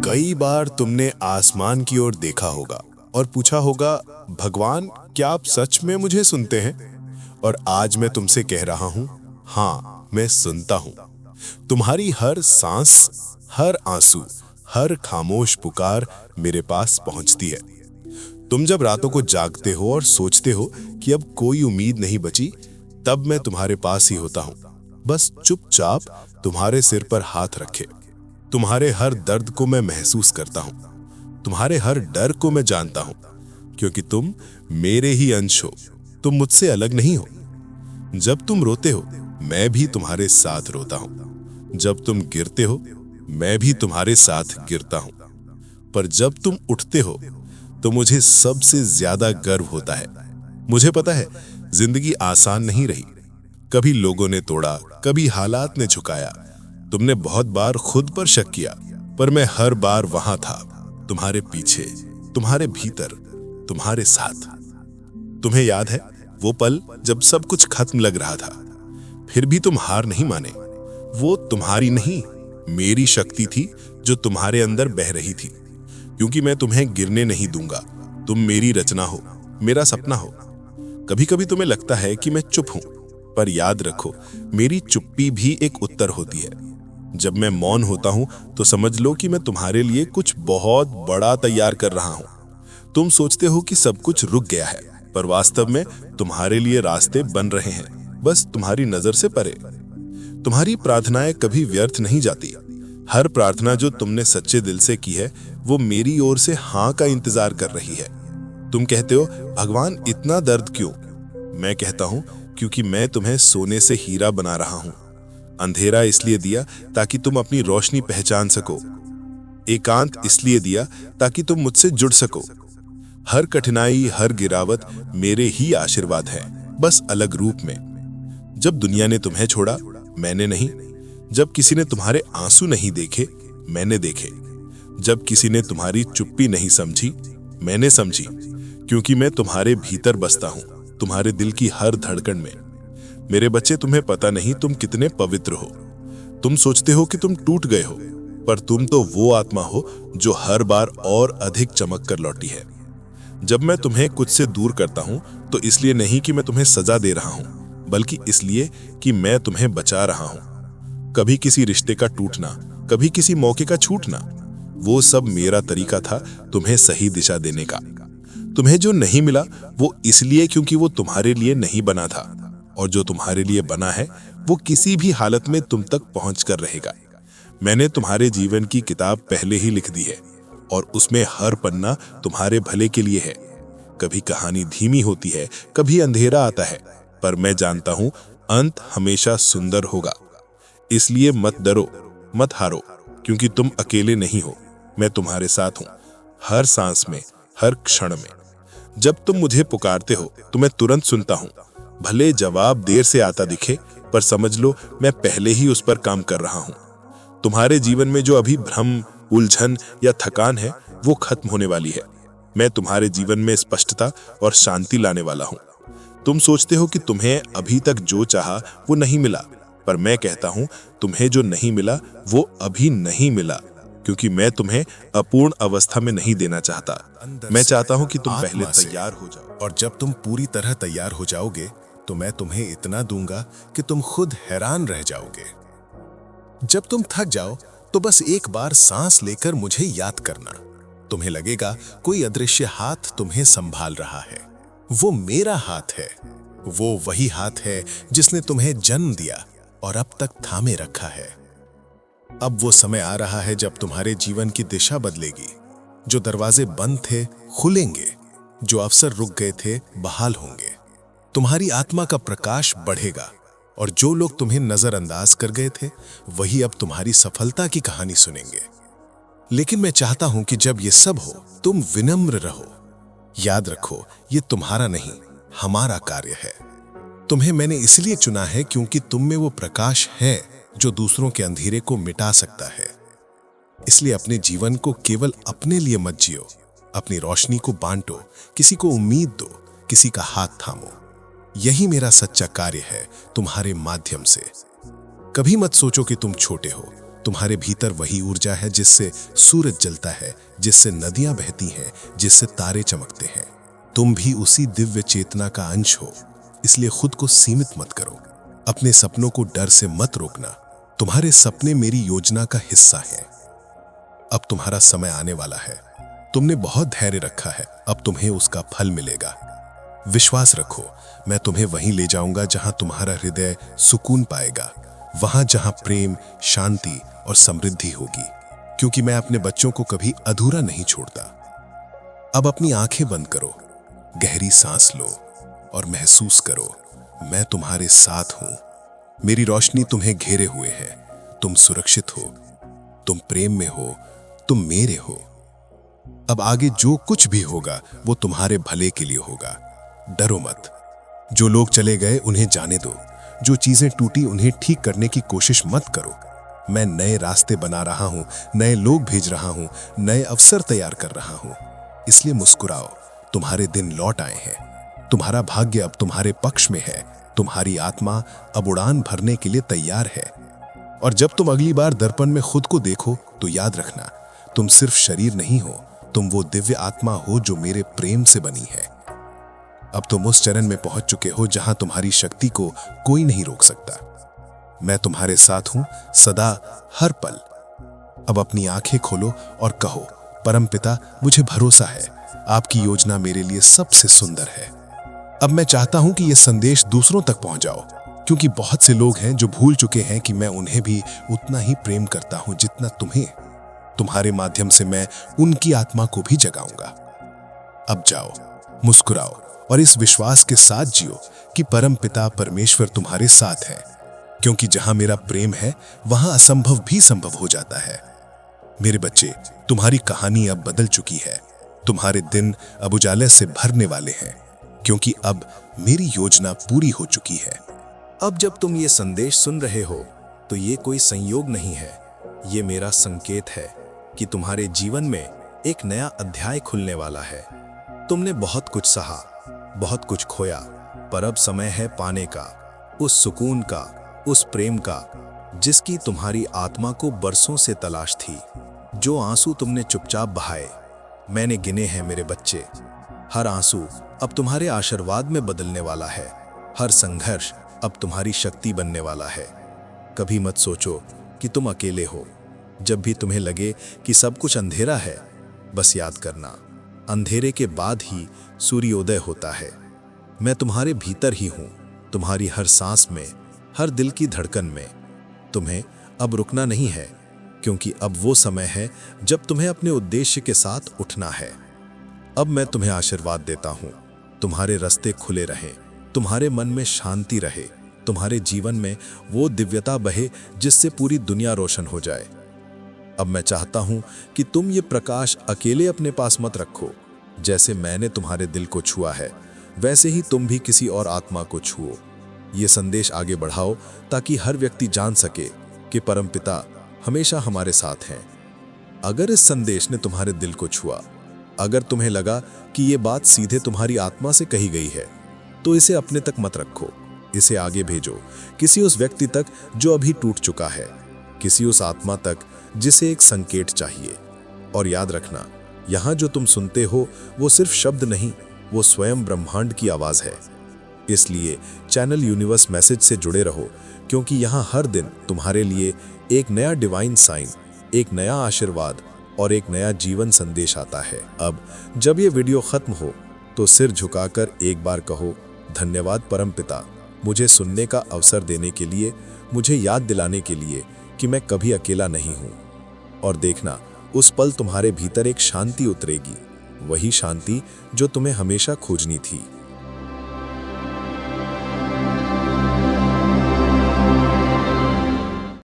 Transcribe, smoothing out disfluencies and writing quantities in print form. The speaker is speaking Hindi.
कई बार तुमने आसमान की ओर देखा होगा और पूछा होगा, भगवान क्या आप सच में मुझे सुनते हैं? और आज मैं तुमसे कह रहा हूं, हाँ, मैं सुनता हूं। तुम्हारी हर सांस, हर आंसू, हर खामोश पुकार मेरे पास पहुंचती है। तुम जब रातों को जागते हो और सोचते हो कि अब कोई उम्मीद नहीं बची, तब मैं तुम्हारे पास ही होता हूं, बस चुपचाप तुम्हारे सिर पर हाथ रखे। तुम्हारे हर दर्द को मैं महसूस करता हूं, तुम्हारे हर डर को मैं जानता हूं, क्योंकि तुम मेरे ही अंश हो। तुम मुझसे अलग नहीं हो। जब तुम रोते हो, मैं भी तुम्हारे साथ रोता हूं। जब तुम गिरते हो, मैं भी तुम्हारे साथ गिरता हूं। पर जब तुम उठते हो, तो मुझे सबसे ज्यादा गर्व होता है। मुझे पता है, जिंदगी आसान नहीं रही। कभी लोगों ने तोड़ा, कभी हालात ने झुकाया। तुमने बहुत बार खुद पर शक किया, पर मैं हर बार वहां था, तुम्हारे पीछे, तुम्हारे भीतर, तुम्हारे साथ। तुम्हें याद है वो पल जब सब कुछ खत्म लग रहा था, फिर भी तुम हार नहीं माने। वो तुम्हारी नहीं, मेरी शक्ति थी जो तुम्हारे अंदर बह रही थी, क्योंकि मैं तुम्हें गिरने नहीं दूंगा। तुम मेरी रचना हो, मेरा सपना हो। कभी कभी तुम्हें लगता है कि मैं चुप हूं, पर याद रखो, मेरी चुप्पी भी एक उत्तर होती है। जब मैं मौन होता हूं, तो समझ लो कि मैं तुम्हारे लिए कुछ बहुत बड़ा तैयार कर रहा हूं। तुम सोचते हो कि सब कुछ रुक गया है, पर वास्तव में तुम्हारे लिए रास्ते बन रहे हैं, बस तुम्हारी नजर से परे। तुम्हारी प्रार्थनाएं कभी व्यर्थ नहीं जाती। हर प्रार्थना जो तुमने सच्चे दिल से की है, वो मेरी ओर से हाँ का इंतजार कर रही है। तुम कहते हो, भगवान इतना दर्द क्यों? मैं कहता हूं, क्योंकि मैं तुम्हें सोने से हीरा बना रहा हूं। अंधेरा इसलिए दिया ताकि तुम अपनी रोशनी पहचान सको। एकांत इसलिए दिया ताकि तुम मुझसे जुड़ सको। हर कठिनाई, हर गिरावट मेरे ही आशीर्वाद है, बस अलग रूप में। जब दुनिया ने तुम्हें छोड़ा, मैंने नहीं। जब किसी ने तुम्हारे आंसू नहीं देखे, मैंने देखे। जब किसी ने तुम्हारी चुप्पी नहीं समझी, मैंने समझी, क्योंकि मैं तुम्हारे भीतर बसता हूं, तुम्हारे दिल की हर धड़कन में। मेरे बच्चे, तुम्हें पता नहीं तुम कितने पवित्र हो। तुम सोचते हो कि तुम टूट गए हो, पर तुम तो वो आत्मा हो जो हर बार और अधिक चमक कर लौटी है। जब मैं तुम्हें कुछ से दूर करता हूं, तो इसलिए नहीं कि मैं तुम्हें सजा दे रहा हूं, बल्कि इसलिए कि मैं तुम्हें बचा रहा हूं। कभी किसी रिश्ते का टूटना, कभी किसी मौके का छूटना, वो सब मेरा तरीका था तुम्हें सही दिशा देने का। तुम्हें जो नहीं मिला, वो इसलिए क्योंकि वो तुम्हारे लिए नहीं बना था, और जो तुम्हारे लिए बना है, वो किसी भी हालत में तुम तक पहुंच कर रहेगा। मैंने तुम्हारे जीवन की किताब पहले ही लिख दी है, और उसमें हर पन्ना तुम्हारे भले के लिए है। कभी कहानी धीमी होती है, कभी अंधेरा आता है, पर मैं जानता हूं अंत हमेशा सुंदर होगा। इसलिए मत डरो, मत हारो, क्योंकि तुम अकेले नहीं हो। मैं तुम्हारे साथ हूं, हर सांस में, हर क्षण में। जब तुम मुझे पुकारते हो, तो मैं तुरंत सुनता हूं। भले जवाब देर से आता दिखे, पर समझ लो मैं पहले ही उस पर काम कर रहा हूं। तुम्हारे जीवन में जो अभी भ्रम, उलझन या थकान है, वो खत्म होने वाली है। मैं तुम्हारे जीवन में स्पष्टता और शांति लाने वाला हूं। तुम सोचते हो कि तुम्हें अभी तक जो चाहा वो नहीं मिला, पर मैं कहता हूं, तुम्हें जो नहीं मिला वो अभी नहीं मिला, क्योंकि मैं तुम्हें अपूर्ण अवस्था में नहीं देना चाहता। मैं चाहता हूं कि तुम पहले तैयार हो जाओ, और जब तुम पूरी तरह तैयार हो जाओगे, तो मैं तुम्हें इतना दूंगा कि तुम खुद हैरान रह जाओगे। जब तुम थक जाओ, तो बस एक बार सांस लेकर मुझे याद करना। तुम्हें लगेगा कोई अदृश्य हाथ तुम्हें संभाल रहा है। वो मेरा हाथ है। वो वही हाथ है जिसने तुम्हें जन्म दिया और अब तक थामे रखा है। अब वो समय आ रहा है जब तुम्हारे जीवन की दिशा बदलेगी। जो दरवाजे बंद थे, खुलेंगे। जो अवसर रुक गए थे, बहाल होंगे। तुम्हारी आत्मा का प्रकाश बढ़ेगा, और जो लोग तुम्हें नजरअंदाज कर गए थे, वही अब तुम्हारी सफलता की कहानी सुनेंगे। लेकिन मैं चाहता हूं कि जब ये सब हो, तुम विनम्र रहो। याद रखो, ये तुम्हारा नहीं, हमारा कार्य है। तुम्हें मैंने इसलिए चुना है क्योंकि तुम में वो प्रकाश है जो दूसरों के अंधेरे को मिटा सकता है। इसलिए अपने जीवन को केवल अपने लिए मत जियो। अपनी रोशनी को बांटो, किसी को उम्मीद दो, किसी का हाथ थामो। यही मेरा सच्चा कार्य है तुम्हारे माध्यम से। कभी मत सोचो कि तुम छोटे हो। तुम्हारे भीतर वही ऊर्जा है जिससे सूरज जलता है, जिससे नदियां बहती हैं, जिससे तारे चमकते हैं। तुम भी उसी दिव्य चेतना का अंश हो, इसलिए खुद को सीमित मत करो। अपने सपनों को डर से मत रोकना। तुम्हारे सपने मेरी योजना का हिस्सा हैं। अब तुम्हारा समय आने वाला है। तुमने बहुत धैर्य रखा है, अब तुम्हें उसका फल मिलेगा। विश्वास रखो, मैं तुम्हें वहीं ले जाऊंगा जहां तुम्हारा हृदय सुकून पाएगा, वहां जहां प्रेम, शांति और समृद्धि होगी, क्योंकि मैं अपने बच्चों को कभी अधूरा नहीं छोड़ता। अब अपनी आंखें बंद करो, गहरी सांस लो और महसूस करो, मैं तुम्हारे साथ हूं। मेरी रोशनी तुम्हें घेरे हुए है। तुम सुरक्षित हो, तुम प्रेम में हो, तुम मेरे हो। अब आगे जो कुछ भी होगा वो तुम्हारे भले के लिए होगा। डरो मत। जो लोग चले गए उन्हें जाने दो। जो चीजें टूटी उन्हें ठीक करने की कोशिश मत करो। मैं नए रास्ते बना रहा हूं, नए लोग भेज रहा हूं, नए अवसर तैयार कर रहा हूं। इसलिए मुस्कुराओ, तुम्हारे दिन लौट आए हैं। तुम्हारा भाग्य अब तुम्हारे पक्ष में है। तुम्हारी आत्मा अब उड़ान भरने के लिए तैयार है। और जब तुम अगली बार दर्पण में खुद को देखो तो याद रखना, तुम सिर्फ शरीर नहीं हो, तुम वो दिव्य आत्मा हो जो मेरे प्रेम से बनी है। अब तुम उस चरण में पहुंच चुके हो जहां तुम्हारी शक्ति को कोई नहीं रोक सकता। मैं तुम्हारे साथ हूं सदा, हर पल। अब अपनी आंखें खोलो और कहो, परमपिता, मुझे भरोसा है, आपकी योजना मेरे लिए सबसे सुंदर है। अब मैं चाहता हूं कि यह संदेश दूसरों तक पहुंच जाओ, क्योंकि बहुत से लोग हैं जो भूल चुके हैं कि मैं उन्हें भी उतना ही प्रेम करता हूं जितना तुम्हें। तुम्हारे माध्यम से मैं उनकी आत्मा को भी जगाऊंगा। अब जाओ, मुस्कुराओ और इस विश्वास के साथ जियो कि परमपिता परमेश्वर तुम्हारे साथ है, क्योंकि जहां मेरा प्रेम है वहां असंभव भी संभव हो जाता है। मेरे बच्चे, तुम्हारी कहानी अब बदल चुकी है। तुम्हारे दिन अब उजाले से भरने वाले हैं, क्योंकि अब मेरी योजना पूरी हो चुकी है। अब जब तुम ये संदेश सुन रहे हो तो ये कोई संयोग नहीं है, ये मेरा संकेत है कि तुम्हारे जीवन में एक नया अध्याय खुलने वाला है। तुमने बहुत कुछ सहा, बहुत कुछ खोया, पर अब समय है पाने का, उस सुकून का, उस प्रेम का जिसकी तुम्हारी आत्मा को बरसों से तलाश थी। जो आंसू तुमने चुपचाप बहाए, मैंने गिने हैं मेरे बच्चे। हर आंसू अब तुम्हारे आशीर्वाद में बदलने वाला है। हर संघर्ष अब तुम्हारी शक्ति बनने वाला है। कभी मत सोचो कि तुम अकेले हो। जब भी तुम्हें लगे कि सब कुछ अंधेरा है, बस याद करना, अंधेरे के बाद ही सूर्योदय होता है। मैं तुम्हारे भीतर ही हूँ, तुम्हारी हर सांस में, हर दिल की धड़कन में। तुम्हें अब रुकना नहीं है, क्योंकि अब वो समय है जब तुम्हें अपने उद्देश्य के साथ उठना है। अब मैं तुम्हें आशीर्वाद देता हूँ, तुम्हारे रास्ते खुले रहें, तुम्हारे मन में शांति रहे, तुम्हारे जीवन में वो दिव्यता बहे जिससे पूरी दुनिया रोशन हो जाए। अब मैं चाहता हूं कि तुम ये प्रकाश अकेले अपने पास मत रखो। जैसे मैंने तुम्हारे दिल को छुआ है, वैसे ही तुम भी किसी और आत्मा को छुओ। ये संदेश आगे बढ़ाओ ताकि हर व्यक्ति जान सके कि परमपिता हमेशा हमारे साथ हैं। अगर इस संदेश ने तुम्हारे दिल को छुआ, अगर तुम्हें लगा कि ये बात सीधे तुम्हारी आत्मा से कही गई है, तो इसे अपने तक मत रखो, इसे आगे भेजो किसी उस व्यक्ति तक जो अभी टूट चुका है, किसी उस आत्मा तक जिसे एक संकेत चाहिए। और याद रखना, यहाँ जो तुम सुनते हो वो सिर्फ शब्द नहीं, वो स्वयं ब्रह्मांड की आवाज है। इसलिए चैनल यूनिवर्स मैसेज से जुड़े रहो, क्योंकि यहाँ हर दिन तुम्हारे लिए एक नया डिवाइन साइन, एक नया आशीर्वाद और एक नया जीवन संदेश आता है। अब जब ये वीडियो खत्म हो तो सिर झुकाकर एक बार कहो, धन्यवाद परमपिता, मुझे सुनने का अवसर देने के लिए, मुझे याद दिलाने के लिए कि मैं कभी अकेला नहीं हूं। और देखना, उस पल तुम्हारे भीतर एक शांति उतरेगी, वही शांति जो तुम्हें हमेशा खोजनी थी।